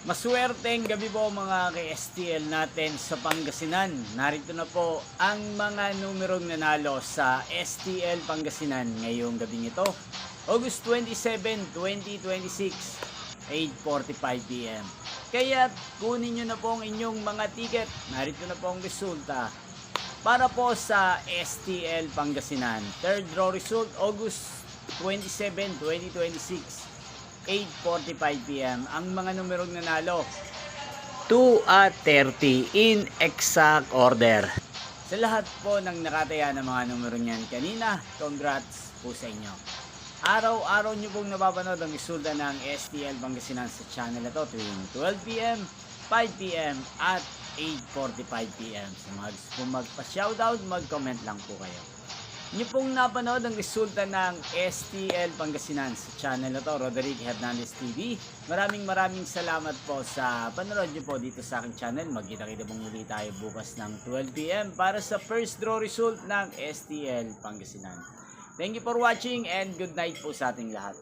Maswerteng gabi po mga ka-STL natin sa Pangasinan. Narito na po ang mga numerong nanalo sa STL Pangasinan ngayong gabing ito. August 27, 2026, 8:45 PM. Kaya kunin nyo na po ang inyong mga ticket. Narito na po ang resulta para po sa STL Pangasinan. Third draw result, August 27, 2026. 8:45 PM. Ang mga numerong nanalo 2 at 30 in exact order. Sa lahat po ng nakataya ng mga numero niyan kanina, congrats po sa inyo. Araw-araw nyo pong napapanood ang resulta ng STL Pangasinan sa channel na to tuwing 12 PM, 5 PM at 8:45 PM. Sa mga gusto pong magpa-shoutout, mag-comment lang po kayo. Nyo pong napanood ang resulta ng STL Pangasinan sa channel na to, Roderick Hernandez TV. Maraming salamat po sa panonood nyo po dito sa aking channel. Magkita-kita pong muli tayo bukas ng 12 PM para sa first draw result ng STL Pangasinan. Thank you for watching and good night po sa ating lahat.